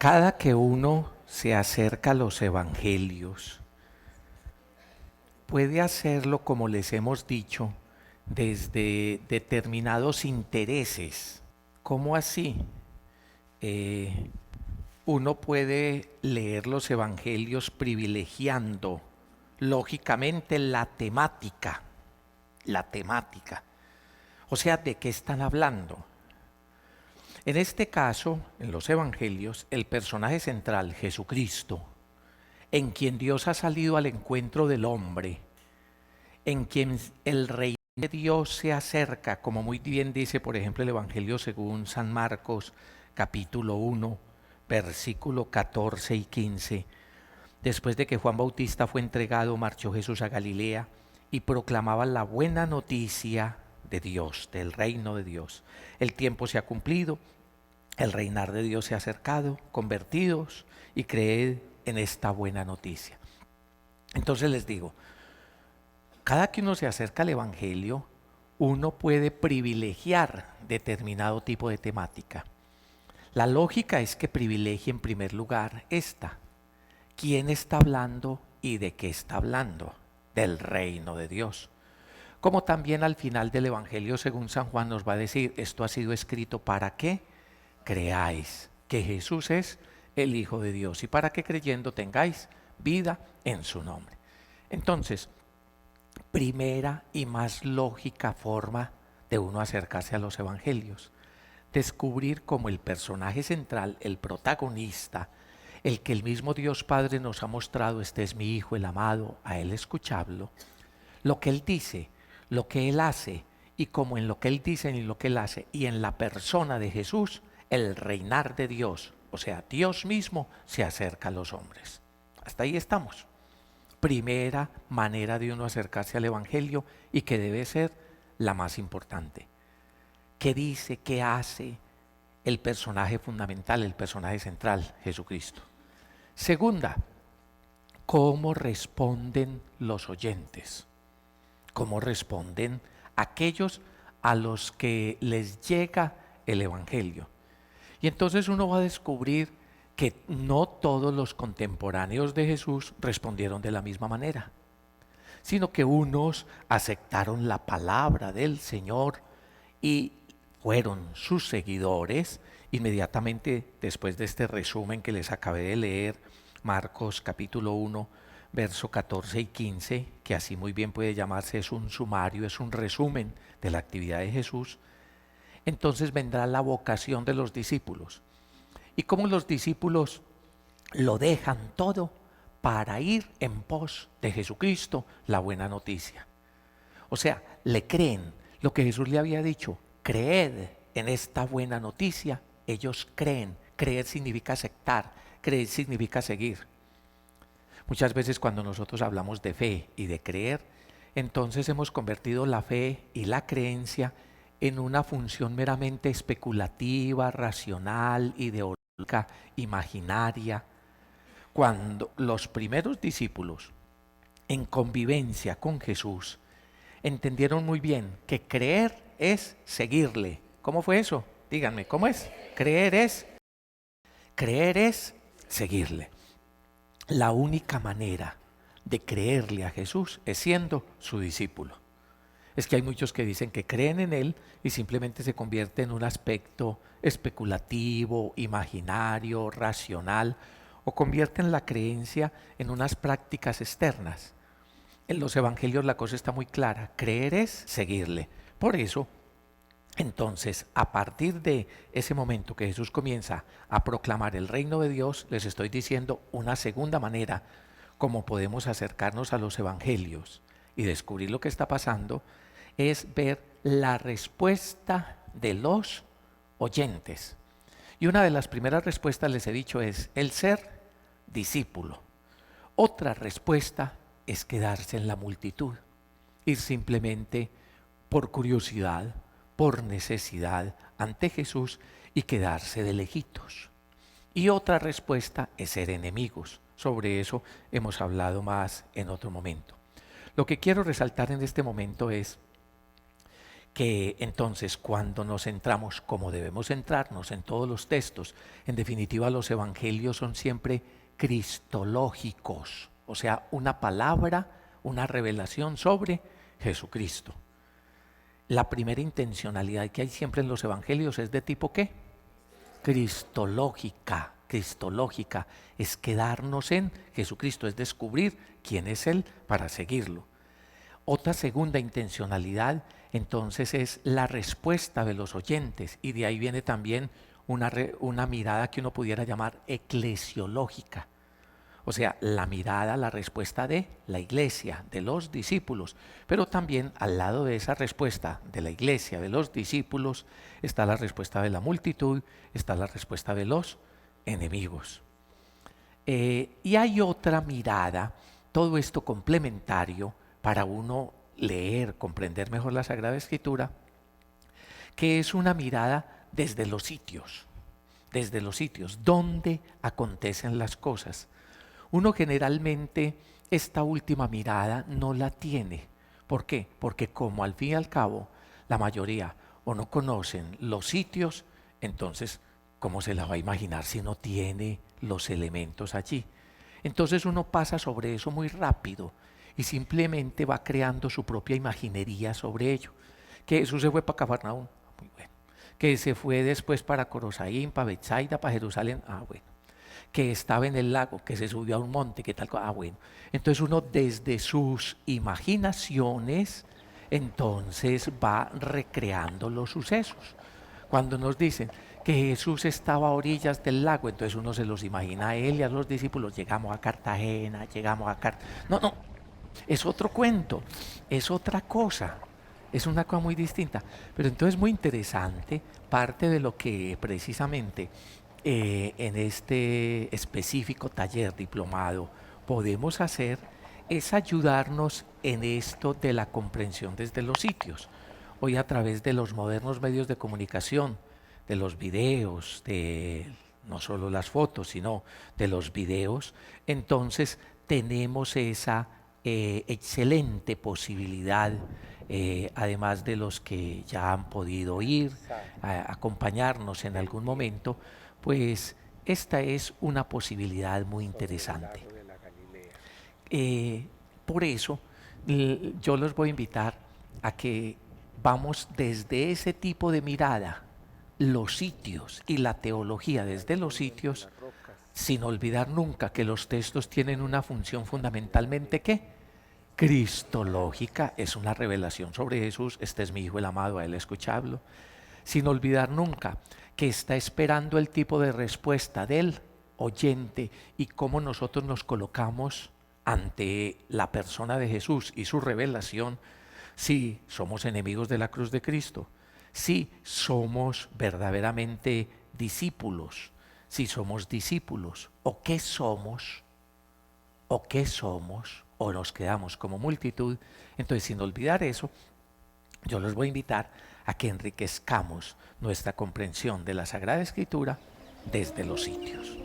Cada que uno se acerca a los evangelios, puede hacerlo, como les hemos dicho, desde determinados intereses. ¿Cómo así? Eh, Uno puede leer los evangelios privilegiando, lógicamente, la temática. O sea, ¿de qué están hablando? En este caso, en los evangelios, el personaje central, Jesucristo, en quien Dios ha salido al encuentro del hombre, en quien el reino de Dios se acerca, como muy bien dice, por ejemplo, el Evangelio según San Marcos, capítulo 1, versículo 14 y 15. Después de que Juan Bautista fue entregado, marchó Jesús a Galilea y proclamaba la buena noticia de Dios, del reino de Dios. El tiempo se ha cumplido, el reinar de Dios se ha acercado, convertidos y creed en esta buena noticia. Entonces les digo, cada que uno se acerca al Evangelio, uno puede privilegiar determinado tipo de temática. La lógica es que privilegie en primer lugar esta. ¿Quién está hablando y de qué está hablando? Del reino de Dios. Como también al final del Evangelio según San Juan nos va a decir, esto ha sido escrito para que creáis que Jesús es el Hijo de Dios y para que creyendo tengáis vida en su nombre. Entonces, primera y más lógica forma de uno acercarse a los evangelios. Descubrir como el personaje central, el protagonista, el que el mismo Dios Padre nos ha mostrado, este es mi Hijo, el amado, a Él escucharlo, lo que Él dice, lo que Él hace, y como en lo que Él dice y lo que Él hace, y en la persona de Jesús, el reinar de Dios, o sea, Dios mismo se acerca a los hombres. Hasta ahí estamos. Primera manera de uno acercarse al Evangelio y que debe ser la más importante. ¿Qué dice, qué hace el personaje fundamental, el personaje central, Jesucristo? Segunda, ¿cómo responden los oyentes? ¿Cómo responden aquellos a los que les llega el Evangelio? Y entonces uno va a descubrir que no todos los contemporáneos de Jesús respondieron de la misma manera, sino que unos aceptaron la palabra del Señor y fueron sus seguidores. Inmediatamente después de este resumen que les acabé de leer, Marcos capítulo 1, verso 14 y 15, que así muy bien puede llamarse, es un sumario, es un resumen de la actividad de Jesús, entonces vendrá la vocación de los discípulos. Y cómo los discípulos lo dejan todo para ir en pos de Jesucristo, la buena noticia. O sea, le creen lo que Jesús le había dicho, creed en esta buena noticia, ellos creen. Creer significa aceptar, creer significa seguir. Muchas veces cuando nosotros hablamos de fe y de creer, entonces hemos convertido la fe y la creencia en una función meramente especulativa, racional, ideológica, imaginaria. Cuando los primeros discípulos, en convivencia con Jesús, entendieron muy bien que creer es seguirle. ¿Cómo fue eso? Díganme, ¿cómo es? Creer es seguirle. La única manera de creerle a Jesús es siendo su discípulo. Es que hay muchos que dicen que creen en Él y simplemente se convierte en un aspecto especulativo, imaginario, racional, o convierten la creencia en unas prácticas externas. En los evangelios la cosa está muy clara, creer es seguirle. Por eso, entonces, a partir de ese momento que Jesús comienza a proclamar el reino de Dios, les estoy diciendo una segunda manera como podemos acercarnos a los evangelios y descubrir lo que está pasando, es ver la respuesta de los oyentes. Y una de las primeras respuestas, les he dicho, es el ser discípulo. Otra respuesta es quedarse en la multitud, ir simplemente por curiosidad, por necesidad ante Jesús y quedarse de lejitos. Y otra respuesta es ser enemigos. Sobre eso hemos hablado más en otro momento. Lo que quiero resaltar en este momento es que entonces cuando nos centramos, como debemos centrarnos en todos los textos, en definitiva los evangelios son siempre cristológicos, o sea, una palabra, una revelación sobre Jesucristo. La primera intencionalidad que hay siempre en los evangelios es de tipo ¿qué? Cristológica. Cristológica es quedarnos en Jesucristo, es descubrir quién es Él para seguirlo. Otra segunda intencionalidad entonces es la respuesta de los oyentes, y de ahí viene también una mirada que uno pudiera llamar eclesiológica. O sea, la mirada, la respuesta de la iglesia, de los discípulos. Pero también al lado de esa respuesta de la iglesia, de los discípulos, está la respuesta de la multitud, está la respuesta de los enemigos. Y hay otra mirada, todo esto complementario para uno leer, comprender mejor la Sagrada Escritura, que es una mirada desde los sitios donde acontecen las cosas. Uno generalmente esta última mirada no la tiene. ¿Por qué? Porque como al fin y al cabo la mayoría o no conocen los sitios, entonces ¿cómo se la va a imaginar si no tiene los elementos allí? Entonces uno pasa sobre eso muy rápido y simplemente va creando su propia imaginería sobre ello. Que Jesús se fue para Cafarnaúm, muy bueno. Que se fue después para Corosaín, para Betsaida, para Jerusalén, bueno. Que estaba en el lago, que se subió a un monte, que tal cosa, bueno. Entonces uno desde sus imaginaciones, entonces va recreando los sucesos. Cuando nos dicen que Jesús estaba a orillas del lago, entonces uno se los imagina a él y a los discípulos, llegamos a Cartagena, llegamos a No, es otro cuento, es otra cosa, es una cosa muy distinta. Pero entonces muy interesante, parte de lo que precisamente en este específico taller diplomado podemos hacer es ayudarnos en esto de la comprensión desde los sitios. Hoy a través de los modernos medios de comunicación, de los videos, de no solo las fotos, sino de los videos, entonces tenemos esa excelente posibilidad, además de los que ya han podido ir a acompañarnos en algún momento, pues esta es una posibilidad muy interesante. Por eso yo los voy a invitar a que vamos desde ese tipo de mirada, los sitios y la teología desde los sitios, sin olvidar nunca que los textos tienen una función fundamentalmente ¿qué? Cristológica, es una revelación sobre Jesús, este es mi Hijo el amado, a él escuchadlo, sin olvidar nunca que está esperando el tipo de respuesta del oyente y cómo nosotros nos colocamos ante la persona de Jesús y su revelación, si somos enemigos de la cruz de Cristo, si somos verdaderamente discípulos, si somos discípulos, o qué somos, o nos quedamos como multitud. Entonces, sin olvidar eso, yo los voy a invitar a que enriquezcamos nuestra comprensión de la Sagrada Escritura desde los sitios.